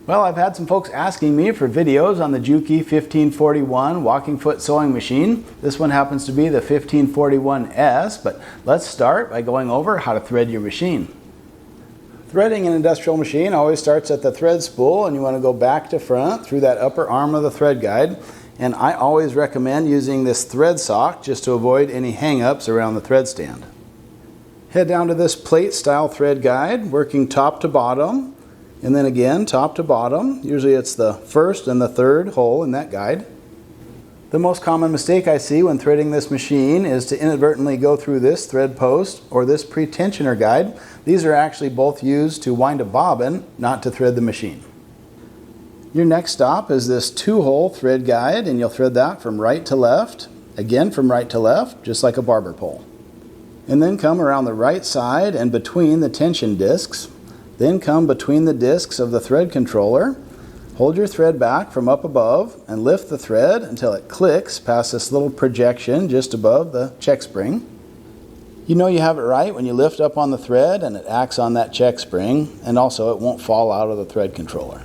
Well, I've had some folks asking me for videos on the Juki 1541 walking foot sewing machine. This one happens to be the 1541s, but let's start by going over how to thread your machine. Threading an industrial machine always starts at the thread spool, and you want to go back to front through that upper arm of the thread guide. And I always recommend using this thread sock just to avoid any hang-ups around the thread stand. Head down to this plate style thread guide, working top to bottom. And then again, top to bottom. Usually it's the first and the third hole in that guide. The most common mistake I see when threading this machine is to inadvertently go through this thread post or this pre-tensioner guide. These are actually both used to wind a bobbin, not to thread the machine. Your next stop is this 2-hole thread guide, and you'll thread that from right to left. Again, from right to left, just like a barber pole. And then come around the right side and between the tension discs. Then come between the discs of the thread controller, hold your thread back from up above and lift the thread until it clicks past this little projection just above the check spring. You know you have it right when you lift up on the thread and it acts on that check spring, and also it won't fall out of the thread controller.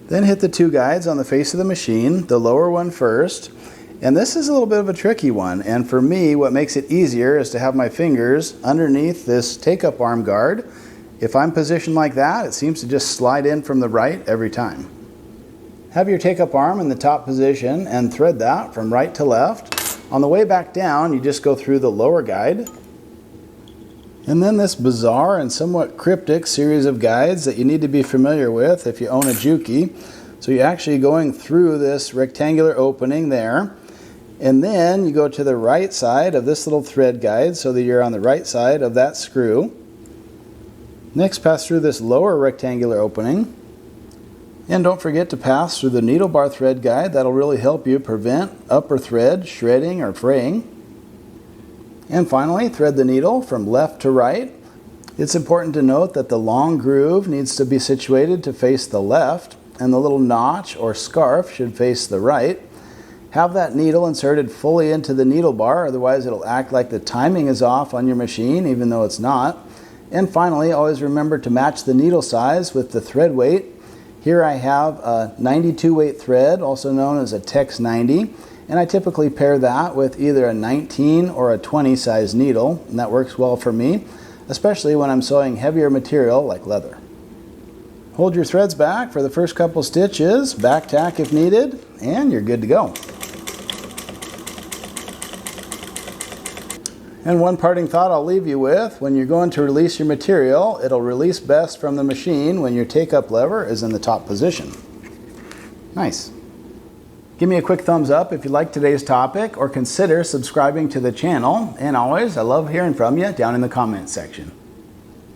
Then hit the 2 guides on the face of the machine, the lower one first. And this is a little bit of a tricky one, and for me what makes it easier is to have my fingers underneath this take-up arm guard. If I'm positioned like that, it seems to just slide in from the right every time. Have your take-up arm in the top position and thread that from right to left. On the way back down, you just go through the lower guide. And then this bizarre and somewhat cryptic series of guides that you need to be familiar with if you own a Juki. So you're actually going through this rectangular opening there. And then you go to the right side of this little thread guide so that you're on the right side of that screw. Next, pass through this lower rectangular opening. And don't forget to pass through the needle bar thread guide. That'll really help you prevent upper thread shredding or fraying. And finally, thread the needle from left to right. It's important to note that the long groove needs to be situated to face the left, and the little notch or scarf should face the right. Have that needle inserted fully into the needle bar, otherwise it'll act like the timing is off on your machine, even though it's not. And finally, always remember to match the needle size with the thread weight. Here I have a 92 weight thread, also known as a Tex 90, and I typically pair that with either a 19 or a 20 size needle, and that works well for me, especially when I'm sewing heavier material like leather. Hold your threads back for the first couple stitches, back tack if needed, and you're good to go. And one parting thought I'll leave you with: when you're going to release your material, it'll release best from the machine when your take-up lever is in the top position. Nice. Give me a quick thumbs up if you like today's topic, or consider subscribing to the channel. And always, I love hearing from you down in the comments section.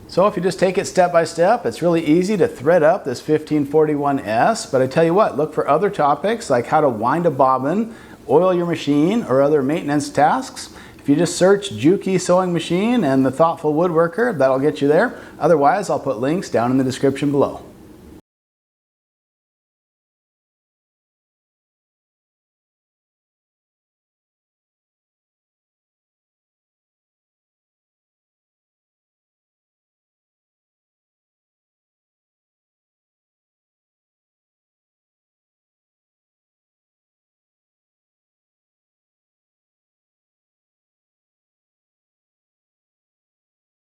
So if you just take it step by step, it's really easy to thread up this 1541s, but I tell you what, look for other topics like how to wind a bobbin, oil your machine, or other maintenance tasks. If you just search Juki sewing machine and the thoughtful woodworker, that'll get you there. Otherwise, I'll put links down in the description below.